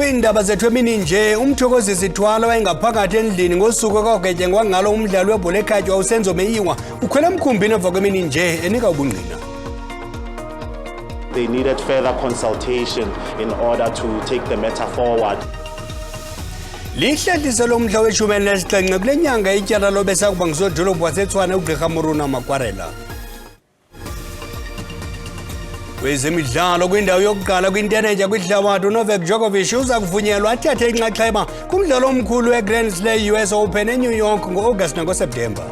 Kwiindaba zethu emini nje umthokozi sithwala wayengaphakathi endlini ngosuku kwagetyengwa ngalo umdlalo webhola ekhatywa uSenzo-Meyiwa ukhwele emkhumbini emva kwemini nje enika ubungqina. They needed further consultation in order to take the matter forward. Lihlehliso lomhla we-17 kule nyanga ityala lobesakuba ngusodolophu waseTshwane uGqirha Makwarela. Kwezemidlalo kwindawo yokuqala kwintenetya kwihlabathi uNovak Djokovic uza kuvunyelwa athathe inxaxheba kumdlalo omkhulu weGrand Slam US Open eNew York ngo-August nangoSeptemba.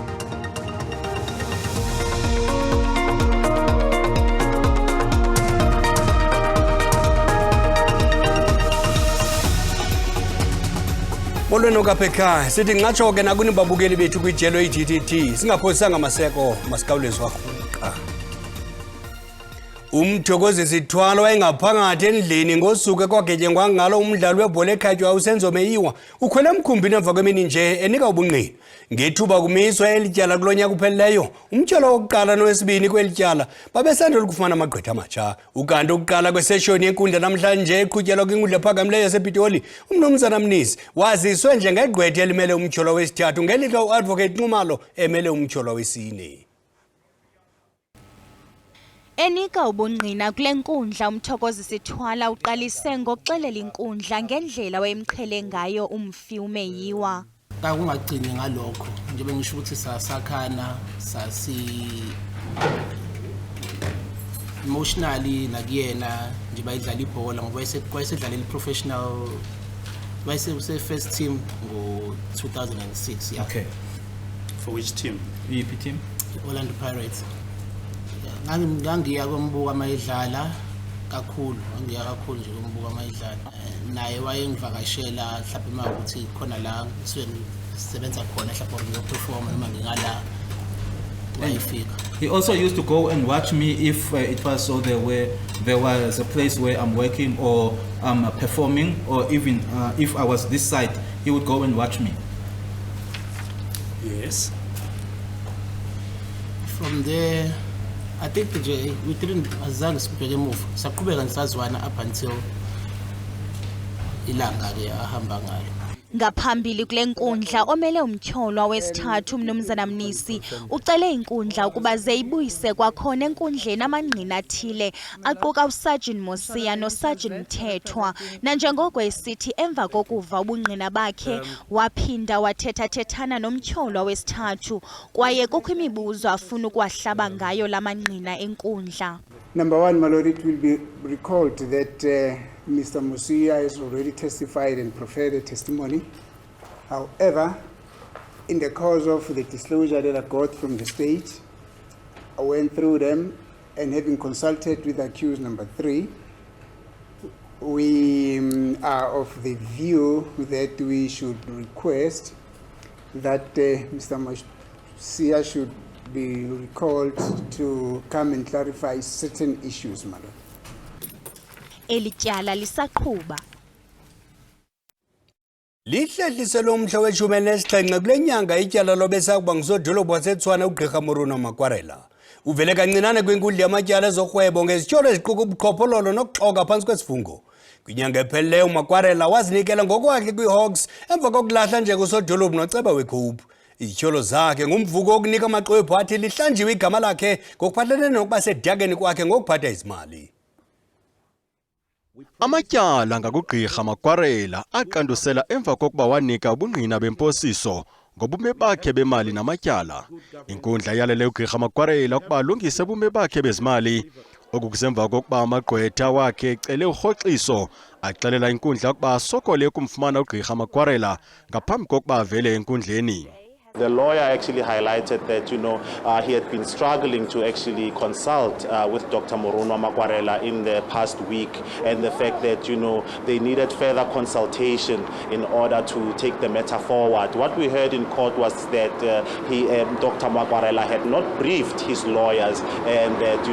Molweni kaphekha sithi ngatsho ke nakunibabukeli bethu kwijelo iDTT singaphosanga amaseko masikawulezwa rhuqa. Umthokozi sithwala wayengaphakathi endlini ngosuku kwagetyengwa ngalo umdlalo webhola ekhatywa uSenzo-Meyiwa ukhwele emkhumbini emva kwemini nje enika ubungqina. Ngethuba kumiswa elityala kulonyaka uphelileyo umtyalo wokuqala nowesibini kwelityala babesandula ukufumana amagqwetha amatsha. Ukanti ukuqala kweseshoni yenkundla namhlanje eqhutyelwa kwinkundla ephakamileyo yasePitoli umnumzana Mnisi waziswe njengegqwetha elimele umtyholo wesithathu ngelixa uadvocate Nxumalo emele umtyholo wesine. Enika ubungqina kule nkundla umthokozi sithwala uqalise ngokuxelela inkundla ngendlela wayemqhele ngayo umfi uMeyiwa. Kungagcini ngalokho nje bengisho ukuthi sasakhana emotionally nakuyena nje bayidlala ibhola ngoba wayesedlala professional wayese first team ngo 2006. Yeah. Okay. For which team? EP team? Orlando Pirates. Ngangiya kumbuka amayidlala kakhulu nje kumbuka amayidlala naye wayengivakashela mhlawumbe makuthi khona la sisebenza khona mhlawumbe ngiyoperform noma ngingala wayefika. He also used to go and watch me if it was so there was a place where I'm working or I'm performing, or even if I was this side, he would go and watch me. Yes. From there I think we didn't azange sibheke emuva saqhubeka nisazwana up until ilanga ke ahamba ngalo. Ngaphambili kule nkundla omele umtyholwa wesithathu umnumzana Mnisi ucele inkundla ukuba zeyibuyise kwakhona enkundleni amangqina athile aquka uSargeant Mosia noSargeant Mthethwa. Nanjengoko esithi emva kokuva ubungqina bakhe waphinda wathethathethana nomtyholwa wesithathu kwaye kukho imibuzo afuna ukuwahlaba ngayo lamangqina enkundla. Number one, my lord, it will be recalled that Mr. Mosia has already testified and preferred a testimony. However, in the course of the disclosure that I got from the state, I went through them, and having consulted with accused number 3, we are of the view that we should request that Mr. Mosia should be recalled to come and clarify certain issues, madam. Ityala Isaqhuba. Lihlehliso lomhla we-17 kule nyanga ityala lobesakuba ngusodolophu waseTshwane uGqirha Makwarela. Uvele kancinane kwinkundla yamatyala ezorhwebo ngezityholo eziquka ubuqhophololo nokuxoka phantsi kwesifungo. Kwinyanga ephelileyo uMakwarela wazinikela ngokwakhe kwiHawks emva kokulahla njengosodolophu noceba wekhuphu. Izityholo zakhe ngumvuko wokunika amaxwebhu athi lihlanjiwe igama lakhe ngokuphathelene nokuba sedakeni kwakhe ngokuphatha izimali. Amatyala ngakuGqirha Makwarela aqandusela emva kokuba wanika ubungqina bemposiso ngobume bakhe bemali namatyala. Inkundla yalele uGqirha Makwarela ukuba alungise ubume bakhe bezimali. Oku kusemva kokuba amagqwetha wakhe ecele urhoxiso axelela inkundla ukuba asokole ukumfumana uGqirha Makwarela ngaphambi kokuba avele enkundleni. The lawyer actually highlighted that, he had been struggling to actually consult with Dr. Makwarela in the past week, and the fact that, they needed further consultation in order to take the matter forward. What we heard in court was that Dr. Makwarela had not briefed his lawyers, and that,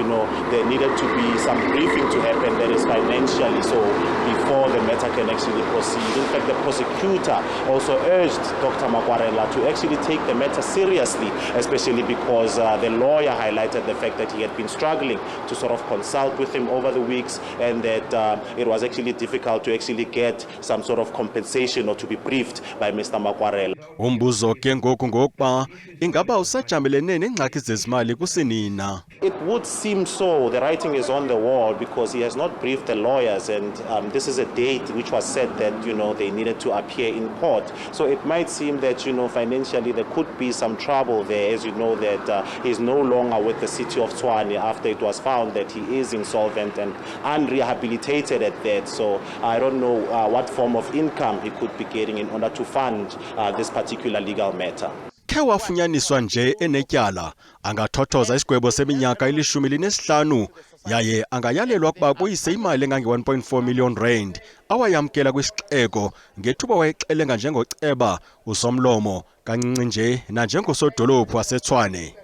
there needed to be some briefing to happen that is financially so before the matter can actually proceed. In fact, the prosecutor also urged Dr. Makwarela to actually take take the matter seriously, especially because the lawyer highlighted the fact that he had been struggling to sort of consult with him over the weeks, and that it was actually difficult to actually get some sort of compensation or to be briefed by Mr. Makwarela. Umbuzo ke ngoku ngokuba ingaba usajamelene nengxaki zezimali kusinina. It would seem so. The writing is on the wall because he has not briefed the lawyers, and this is a date which was set that, you know, they needed to appear in court. So it might seem that, you know, financially there could be some trouble there, as you know that he's no longer with the city of Tshwane after it was found that he is insolvent and unrehabilitated at that. So I don't know what form of income he could be getting in order to fund this particular legal matter. Ke wafunyaniswa nje enetyala angathothoza isigwebo seminyaka 15 yaye angayalelwa kuba buyise imali engange-1.4 million rand awayamkela kwisixeko ngethuba wayexelenga njengoceba usomlomo kancinci nje nanjengosodolophu waseTshwane.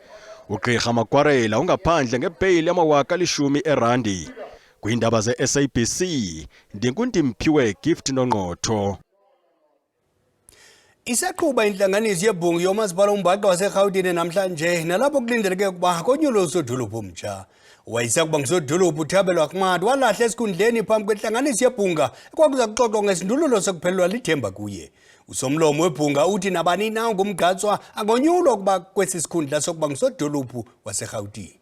Ugqirha Makwarela ungaphandle ngebheyili yama-10,000 erandi. Kwiindaba ze-SABC ndingundimphiwe Gift Nongqotho. Isaqhuba intlanganiso yebhunga yomasipala umbhaqa waseRhawutini namhlanje nalapho kulindeleke ukuba konyulo usodolophu omtsha. Wayisakuba ngusodolophu uThabelwa Khumalo walahla esikhundleni phambi kwentlanganiso yebhunga ekwakuza kuxoxwa ngesindululo sokuphelelwa lithemba kuye. Usomlomo webhunga uthi nabani na ngumgqatswa angonyulwa ukuba kwesi sikhundla sokuba ngusodolophu waseRhawutini.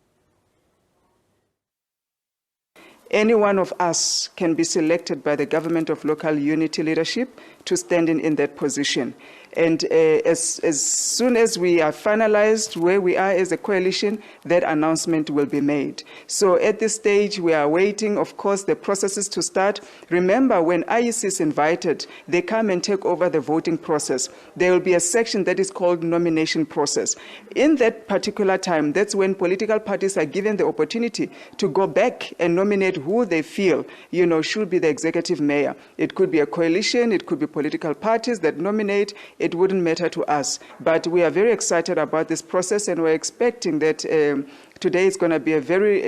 Any one of us can be selected by the government of local unity leadership to stand in that position. And as soon as we are finalized where we are as a coalition, that announcement will be made. So at this stage, we are waiting, of course, the processes to start. Remember, when IEC is invited, they come and take over the voting process. There will be a section that is called nomination process. In that particular time, that's when political parties are given the opportunity to go back and nominate who they feel, you know, should be the executive mayor. It could be a coalition, it could be political parties that nominate. It wouldn't matter to us. But we are very excited about this process, and we're expecting that today is going to be a very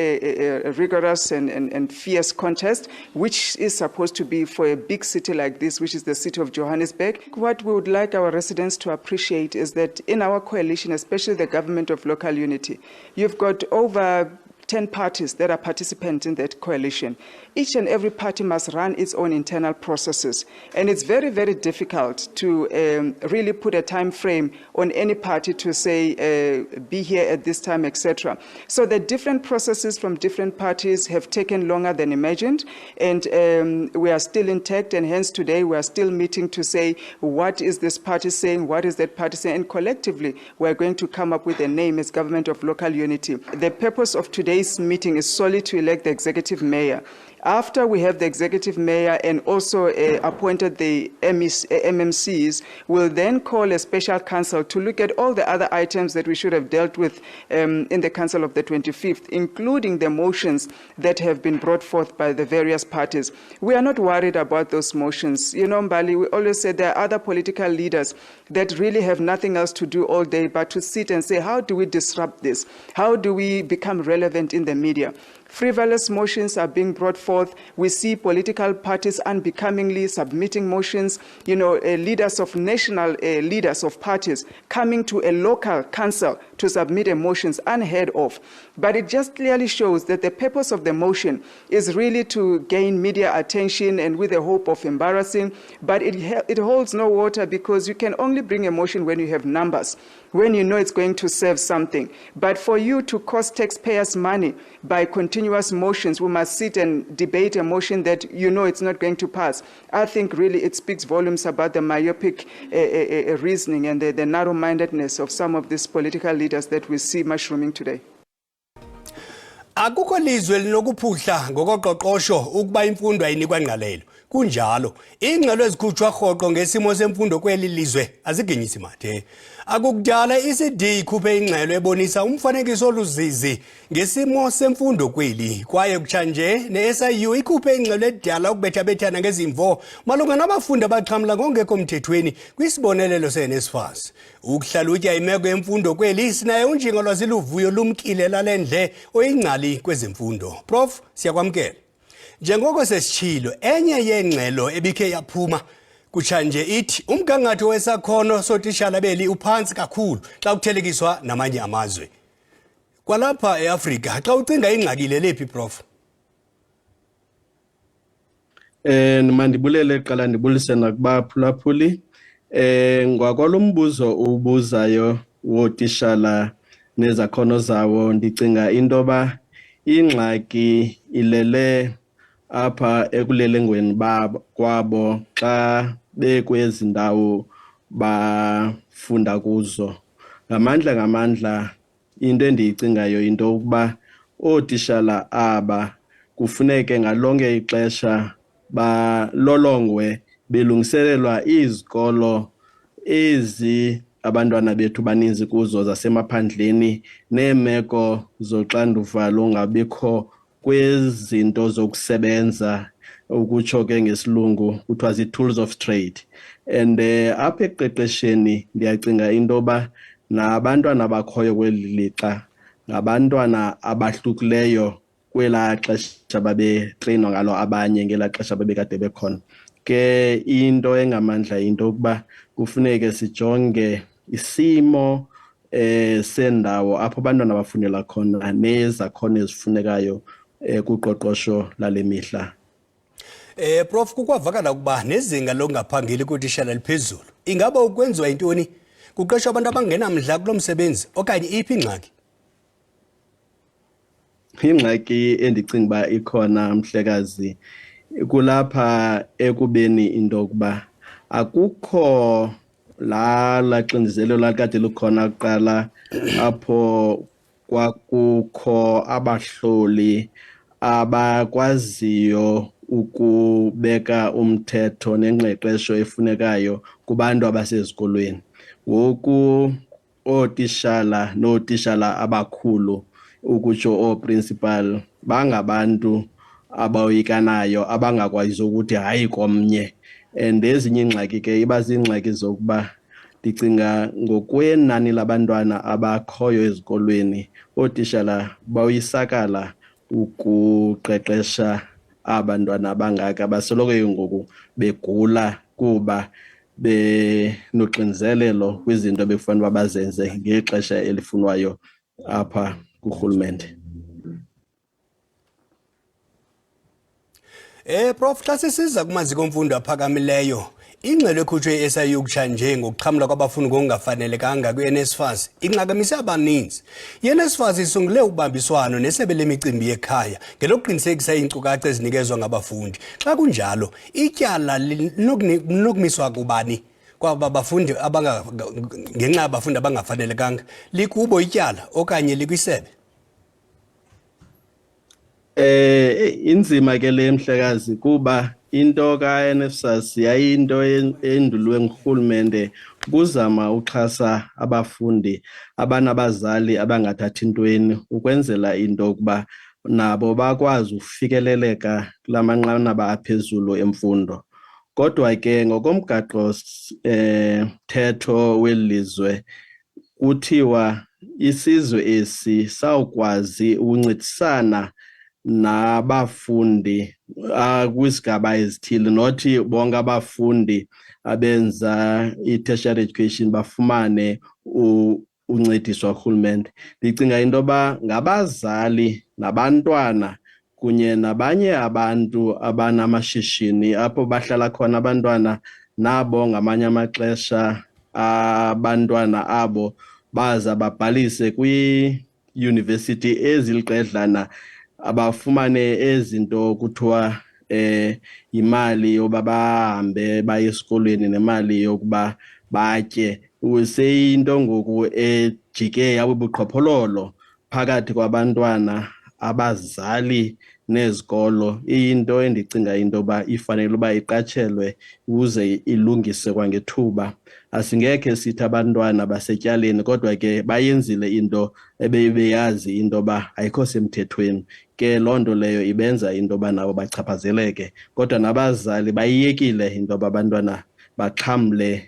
rigorous and fierce contest, which is supposed to be for a big city like this, which is the city of Johannesburg. What we would like our residents to appreciate is that in our coalition, especially the government of local unity, you've got over 10 parties that are participants in that coalition. Each and every party must run its own internal processes. And it's very, very difficult to really put a time frame on any party to say, be here at this time, etc. So the different processes from different parties have taken longer than imagined. And we are still intact. And hence today we are still meeting to say, what is this party saying? What is that party saying? And collectively, we're going to come up with a name as Government of Local Unity. The purpose of today's meeting is solely to elect the executive mayor. After we have the executive mayor and also appointed the MMCs, we'll then call a special council to look at all the other items that we should have dealt with in the council of the 25th, including the motions that have been brought forth by the various parties. We are not worried about those motions. You know, Mbali, we always say there are other political leaders that really have nothing else to do all day but to sit and say, how do we disrupt this? How do we become relevant in the media? Frivolous motions are being brought forth. We see political parties unbecomingly submitting motions, you know, leaders of national leaders of parties coming to a local council to submit motions unheard of. But it just clearly shows that the purpose of the motion is really to gain media attention and with the hope of embarrassing. But it holds no water because you can only bring a motion when you have numbers, when you know it's going to serve something. But for you to cost taxpayers money by continuous motions, we must sit and debate a motion that you know it's not going to pass. I think really it speaks volumes about the myopic reasoning and the narrow-mindedness of some of these political leaders that we see mushrooming today. Akukho lizwe linokuphuhla ngokoqoqosho ukuba imfundo ayinikwa ngqalelo. Kunjalo, ingxelo ezikhutshwa rhoqo ngesimo semfundo kweli lizwe aziginyisi mathe. Akukudala iCD ikhuphe ingxelo ebonisa umfanekiso oluzizi ngesimo semfundo kweli. Kwaye kutshanje ne-SIU ikhuphe ingxelo edala ukubethabethana ngezimvo malunga nabafundi abaxhamla ngokungekho mthethweni kwisibonelelo se-NSFAS. Ukuhlalutya imeko yemfundo kweli sinaye unjinga lwaziluvuyo Lumkile Lalendle oyingcali kwezemfundo. Prof, siyakwamkela. Njengoko sesitshilo enye yengxelo ebikhe yaphuma Kutshanje ithi umgangatho wesakhono sotishala beli uphantsi kakhulu xa kuthelekiswa namanye amazwe. Kwalapha eAfrika xa ucinga ingxaki lephi prof? Mandibulele qala ndibulise nakubaphulaphuli. Ngwakwalombuzo ubuzayo wotishala nezakhono zawo ndicinga intoba ingxaki ilele apha ekulelengweni kwabo xa bekwezi ndawo bafunda kuzo. Ngamandla into endiyicingayo into ukuba ootishala aba kufuneke ngalonke ixesha balolongwe belungiselelwa izikolo ezi abantwana bethu baninzi kuzo zasemaphandleni neemeko zoxanduva lungabikho kwezinto zokusebenza ukutsho ke ngesilungu kuthiwa zii-tools of trade. And apha ekuqeqesheni ndiyacinga intoba nabantwana bakhoyo kweli lixa ngabantwana abahlukileyo kwelaa xesha babetreyinwa ngalo abanye ngelaa xesha babekade bekhona. Ke into engamandla into yokuba kufuneke sijonge isimo sendawo apho abantwana bafundela khona nezakhono ezifunekayo kuqoqosho lale mihla. Prof, kukwavakala ukuba nezinga longaphangeli kutishala liphezulu. Ingaba ukwenziwa intoni? Kuqeshwa abantu abangenamdla kulo msebenzi okanye iphi ingxaki? Ingxaki endicinga uba ikhona mhlekazi kulapha ekubeni into yokuba akukho laa xinzelelo lakade lukhona kuqala apho kwakukho abahloli abakwaziyo ukubeka umthetho nengqeqesho efunekayo kubantu abasezikolweni. Ngoku ootishala nootishala abakhulu ukutsho ooprincipal bangabantu abayoyikanayo abangakwazi ukuthi hayi komnye. And ezinye iingxaki ke iba ziingxaki zokuba ndicinga ngokwenani labantwana abakhoyo ezikolweni ootishala bayoyisakala ukuqeqesha abantwana abangaka basoloko ngoku begula kuba benoxinzelelo kwizinto bekufanele uba bazenze ngexesha elifunwayo apha kurhulumente. Prof, xa sisiza kumaziko emfundo aphakamileyo, ingxelo ekhutshwe yi-SIU kutshanje ngokuxhamla kwabafundi ngokungafanelekanga kwi-NSFAS inqakamise abaninzi. I-NSFAS isungule ubambiswano nesebe lemicimbi yekhaya ngelokuqinisekisa iinkcukacha ezinikezwa ngabafundi. Xa kunjalo, ityala linokumiswa kubani kwaba bafundi ngenxa yabafundi abangafanelekanga? Likubo ityala okanye likwisebe? Inzima ke le mhlekazi kuba into ka-NSFAS yayinto endulwe ngurhulumente kuzama uxhasa abafundi abanabazali abangathathi ntweni ukwenzela into yokuba nabo bakwazi ufikeleleka kula manqanaba aphezulu emfundo. Kodwa ke ngokomgaqo thetho welizwe kuthiwa isizwe esi sawukwazi ukuncedisana nabafundi kwizigaba ezithile, nothi bonke abafundi abenza i-tertiary education bafumane uncediswa kurhulumente. Ndicinga into yoba ngabazali nabantwana kunye nabanye abantu abanamashishini apho bahlala khona abantwana nabo ngamanye amaxesha abantwana abo baza babhalise kwiiyunivesithi eziliqedlana abafumane ezinto kuthiwa yimali yoba bahambe baye esikolweni nemali yokuba batye. Seyinto ngoku ejike yabubuqhophololo phakathi kwabantwana, abazali nezikolo. Iyinto endicinga into yoba ifanele uba iqatshelwe ukuze ilungise kwangethuba. Asingekhe sithi abantwana basetyaleni kodwa ke bayenzile into ebebeyazi into yoba ayikho semthethweni. Ke loo nto leyo ibenza into yoba nabo bachaphazeleke. Kodwa nabazali bayiyekile into yoba abantwana baxhamle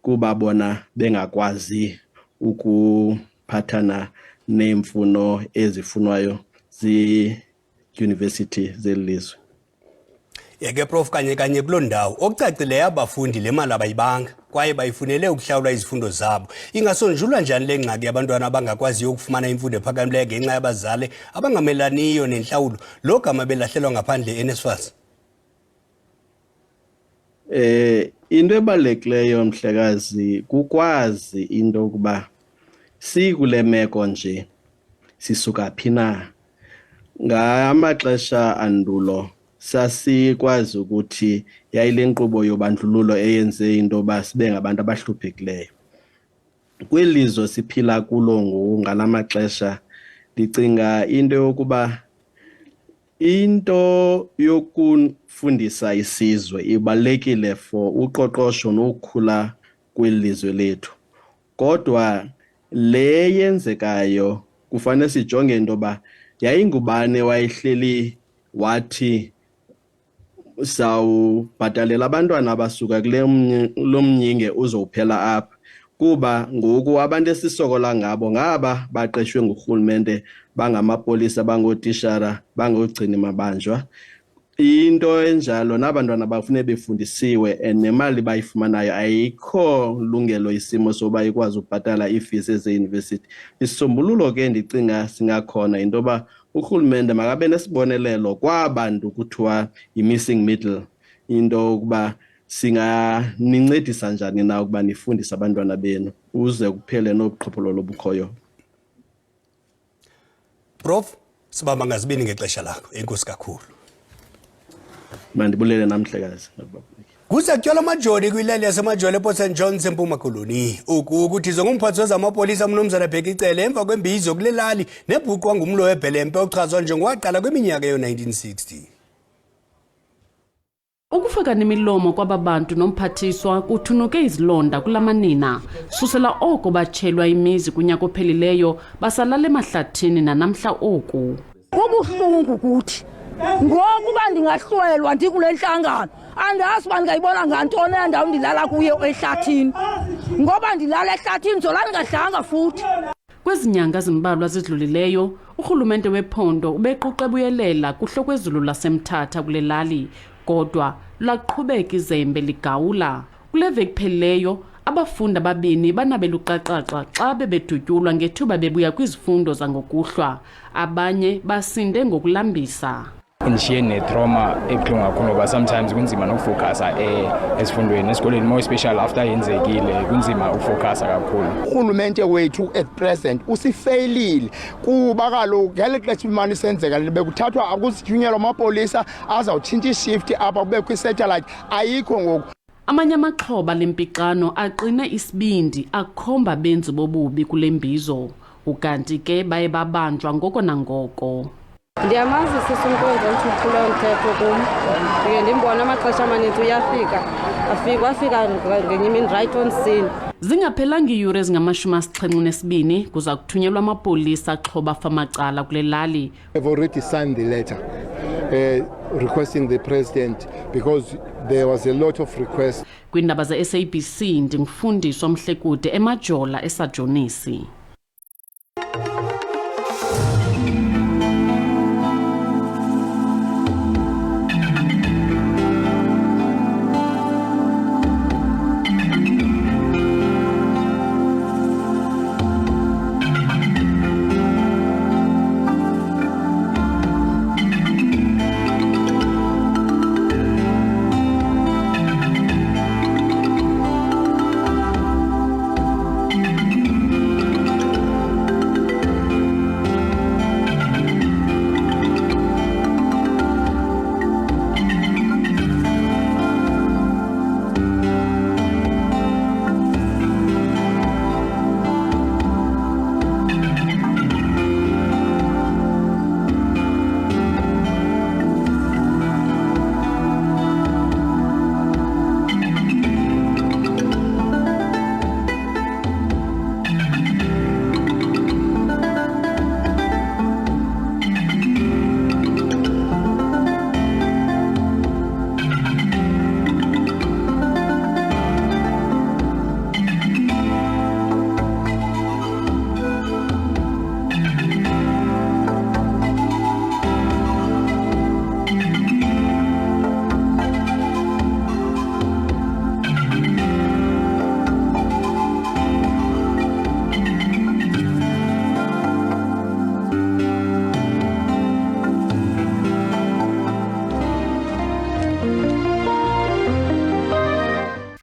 kuba bona bengakwazi ukuphathana neemfuno ezifunwayo ziiyunivesithi zeli lizwe. Yeke Prof kanye kuloo ndawo okucacileyo abafundi le mali abayibanga kwaye bayifunele ukuhlawula izifundo zabo. Ingasonjulwa njani le ngxaki yabantwana abangakwaziyo ukufumana imfundo ephakamileyo ngenxa yabazali abangamelaniyo nenhlawulo lo gama belahlelwa ngaphandle NSFAS? Into ebalulekileyo mhlekazi kukwazi into ukuba sikule meko nje sisuka phi na. Ngamaxesha andulo sasikwazi ukuthi yayile nkqubo yobandlululo eyenze into ba sibe ngabantu abahluphekileyo. Kwelizwe siphila kulo ngoku ngalamaxesha ndicinga into yokuba into yokufundisa isizwe ibalekile for uqoqosho nokukhula kwelizwe lethu. Kodwa le yenzekayo kufanele sijonge into ba yayingubane wayihleli wathi sawubhatalela abantwana abasuka kule lomnyinge uzowuphela apha kuba ngoku abantu esisokola ngabo ngaba baqeshwe ngurhulumente bangamapolisa bangootishara bangogcini mabanjwa. Into enjalo nabantwana bafune befundisiwe nemali bayifumanayo ayikho lungelo isimo soba ikwazi ukubhatala iifees ze-university. Isisombululo ke ndicinga singakhona into ba urhulumente makabe nesibonelelo kwabantu kuthiwa i-missing middle, into ukuba singanincedisa njani na ukuba nifundise abantwana benu uze kuphele nobuqhophololo obukhoyo. Prof, sibamba ngazibini ngexesha lakho. Enkosi kakhulu. Mandibulele namhlekazi. Kuzakutyalwa amajoni kwilali yaseMajola ePort St John eMpuma Koloni. Ukuthi zongumphathi wezamapolisa uMnumzana Bhekicele emva kwembizo kule lali nebhuqwa ngumlo webhelempe ochazwa njengowaqala kweminyaka yo-1960. Ukufaka nemilomo kwababantu nomphathiswa kuthunuke izilonda kulamanina. Susela oko batshelwa imizi kunyaka ophelileyo basalala emahlathini nanamhla oku. Kubuhlungu kuthi ngokuba ndingahlwelwa ndikule nhlangano andazi uba ndingayibona ngantoni endawo ndilala kuyo ehlathini ngoba ndilala ehlathini zola ndingadlanga futhi. Kwezi nyanga zimbalwa zidlulileyo urhulumente wephondo ubequqa ebuyelela kuhlokwezulu lasemthatha kule lali kodwa laqhubeka izembe ligawula. Kule veki phelileyo abafundi ababini banabela uqaqaqa xa bebedutyulwa ngethuba bebuya kwizifundo zangokuhlwa. Abanye basinde ngokulambisa. Indishiye ne-trauma ebuhlungu kakhulu ngoba sometimes kunzima nokufocusa ezifundweni esikoleni, more special after yenzekile kunzima ukufocusa kakhulu. Urhulumente wethu at present usifeyilile kuba kaloku ngeli xesha imali isenzeka bekuthathwa akuzithunyelwa amapolisa azawutshintsha ishift apha kubekho i-satellite ayikho ngoku. Amanye amaxhoba lempixano aqine isibindi akhomba benzi bobubi kule mbizo ukanti ke baye babanjwa ngoko nangoko. Ndiyamazi sisumkwenza umthuthulo mthetho kum. Ndike ndimbona amaxesha amaninzi uyafika. Wafika ngenye imini right on scene. Zingaphelanga iiyure ezingama-72 kuza kuthunyelwa amapolisa axhoba famacala kule lali. I've already signed the letter requesting the president because there was a lot of requests. Kwiindaba ze-SABC ndingufundiswa Mhlekude e-Majola esajonisi.